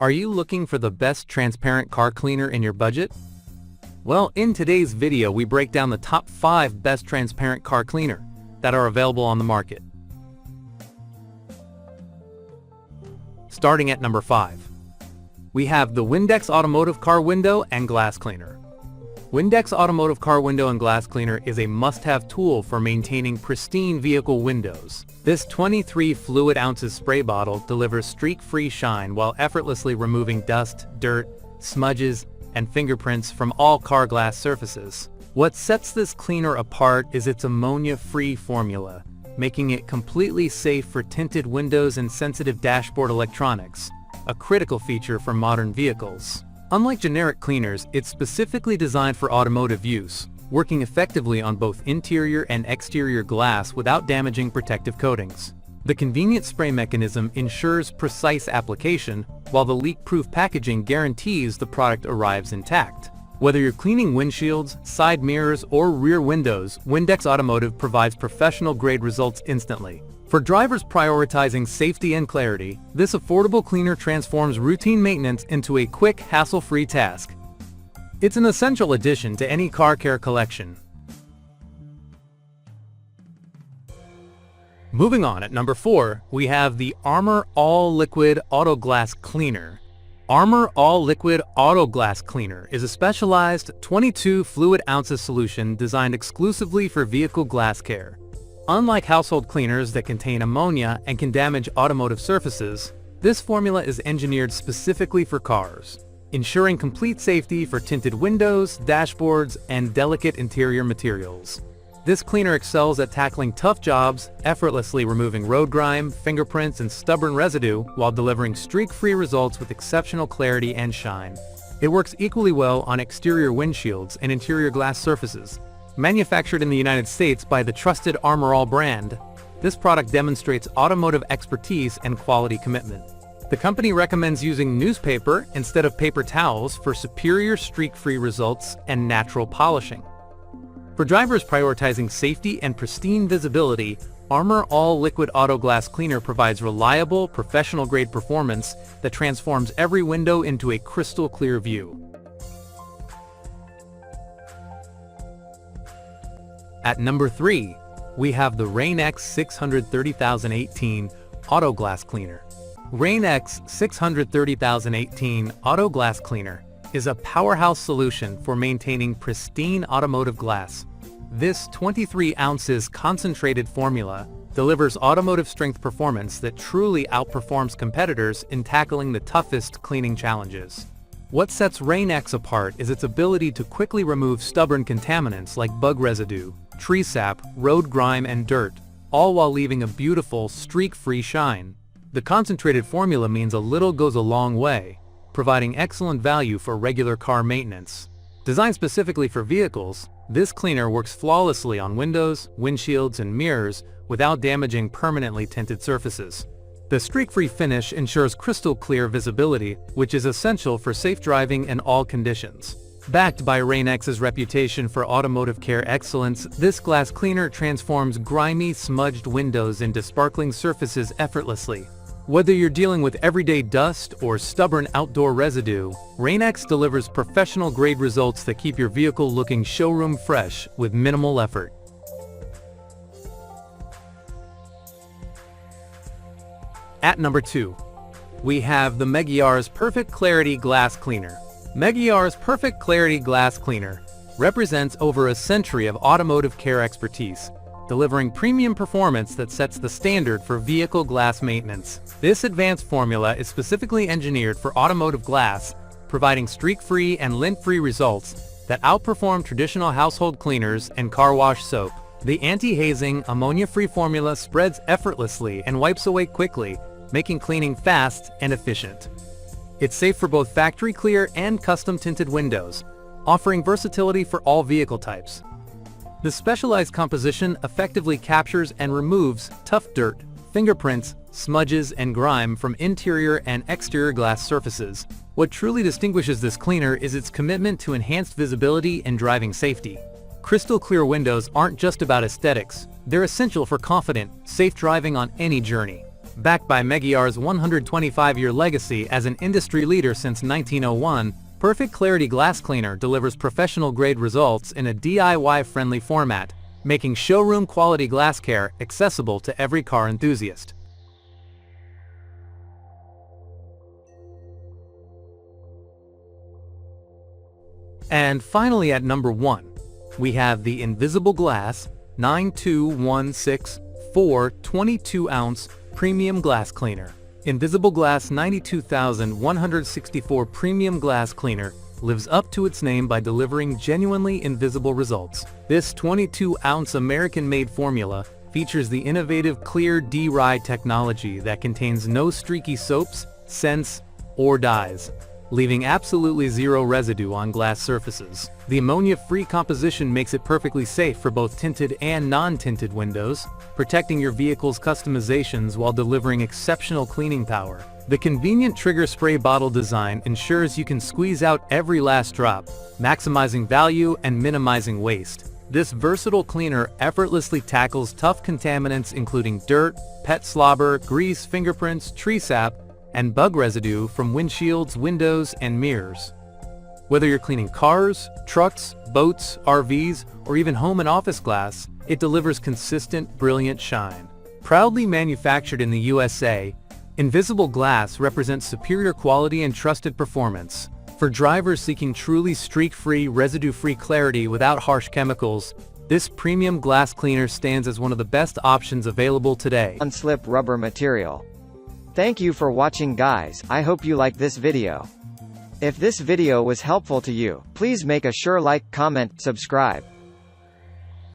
Are you looking for the best transparent car cleaner in your budget? Well, in today's video, we break down the top 5 best transparent car cleaner that are available on the market. Starting at number 5, we have the Windex Automotive Car Window and Glass Cleaner. Windex Automotive Car Window and Glass Cleaner is a must-have tool for maintaining pristine vehicle windows. This 23 fluid ounces spray bottle delivers streak-free shine while effortlessly removing dust, dirt, smudges, and fingerprints from all car glass surfaces. What sets this cleaner apart is its ammonia-free formula, making it completely safe for tinted windows and sensitive dashboard electronics, a critical feature for modern vehicles. Unlike generic cleaners, it's specifically designed for automotive use, working effectively on both interior and exterior glass without damaging protective coatings. The convenient spray mechanism ensures precise application, while the leak-proof packaging guarantees the product arrives intact. Whether you're cleaning windshields, side mirrors, or rear windows, Windex Automotive provides professional-grade results instantly. For drivers prioritizing safety and clarity, this affordable cleaner transforms routine maintenance into a quick, hassle-free task. It's an essential addition to any car care collection. Moving on, at number 4, we have the Armor All Liquid Auto Glass Cleaner. Armor All Liquid Auto Glass Cleaner is a specialized 22 fluid ounces solution designed exclusively for vehicle glass care. Unlike household cleaners that contain ammonia and can damage automotive surfaces, this formula is engineered specifically for cars, ensuring complete safety for tinted windows, dashboards, and delicate interior materials. This cleaner excels at tackling tough jobs, effortlessly removing road grime, fingerprints, and stubborn residue while delivering streak-free results with exceptional clarity and shine. It works equally well on exterior windshields and interior glass surfaces. Manufactured in the United States by the trusted Armor All brand, this product demonstrates automotive expertise and quality commitment. The company recommends using newspaper instead of paper towels for superior streak-free results and natural polishing. For drivers prioritizing safety and pristine visibility, Armor All Liquid Auto Glass Cleaner provides reliable, professional-grade performance that transforms every window into a crystal-clear view. At number 3, we have the Rain-X 630018 Auto Glass Cleaner. Rain-X 630018 Auto Glass Cleaner is a powerhouse solution for maintaining pristine automotive glass. This 23 ounces concentrated formula delivers automotive strength performance that truly outperforms competitors in tackling the toughest cleaning challenges. What sets Rain-X apart is its ability to quickly remove stubborn contaminants like bug residue, tree sap, road grime, and dirt, all while leaving a beautiful, streak-free shine. The concentrated formula means a little goes a long way, providing excellent value for regular car maintenance. Designed specifically for vehicles, this cleaner works flawlessly on windows, windshields, and mirrors without damaging permanently tinted surfaces. The streak-free finish ensures crystal-clear visibility, which is essential for safe driving in all conditions. Backed by Rain-X's reputation for automotive care excellence, this glass cleaner transforms grimy, smudged windows into sparkling surfaces effortlessly. Whether you're dealing with everyday dust or stubborn outdoor residue, Rain-X delivers professional-grade results that keep your vehicle looking showroom fresh with minimal effort. At number 2, we have the Meguiar's Perfect Clarity Glass Cleaner. Meguiar's Perfect Clarity Glass Cleaner represents over a century of automotive care expertise, delivering premium performance that sets the standard for vehicle glass maintenance. This advanced formula is specifically engineered for automotive glass, providing streak-free and lint-free results that outperform traditional household cleaners and car wash soap. The anti-hazing, ammonia-free formula spreads effortlessly and wipes away quickly, making cleaning fast and efficient. It's safe for both factory clear and custom tinted windows, offering versatility for all vehicle types. The specialized composition effectively captures and removes tough dirt, fingerprints, smudges, and grime from interior and exterior glass surfaces. What truly distinguishes this cleaner is its commitment to enhanced visibility and driving safety. Crystal clear windows aren't just about aesthetics, they're essential for confident, safe driving on any journey. Backed by Meguiar's 125-year legacy as an industry leader since 1901, Perfect Clarity Glass Cleaner delivers professional-grade results in a DIY-friendly format, making showroom-quality glass care accessible to every car enthusiast. And finally at number 1, we have the Invisible Glass 92164 22-ounce Premium Glass Cleaner. Invisible Glass 92164 Premium Glass Cleaner lives up to its name by delivering genuinely invisible results. This 22-ounce American-made formula features the innovative Clear D-Ride technology that contains no streaky soaps, scents, or dyes, leaving absolutely zero residue on glass surfaces. The ammonia-free composition makes it perfectly safe for both tinted and non-tinted windows, protecting your vehicle's customizations while delivering exceptional cleaning power. The convenient trigger spray bottle design ensures you can squeeze out every last drop, maximizing value and minimizing waste. This versatile cleaner effortlessly tackles tough contaminants including dirt, pet slobber, grease, fingerprints, tree sap, and bug residue from windshields, windows, and mirrors. Whether you're cleaning cars, trucks, boats, RVs, or even home and office glass, it delivers consistent, brilliant shine. Proudly manufactured in the USA, Invisible Glass represents superior quality and trusted performance. For drivers seeking truly streak-free, residue-free clarity without harsh chemicals, this premium glass cleaner stands as one of the best options available today. Non-slip rubber material. Thank you for watching, guys. I hope you like this video. If this video was helpful to you, please make a sure like, comment, subscribe.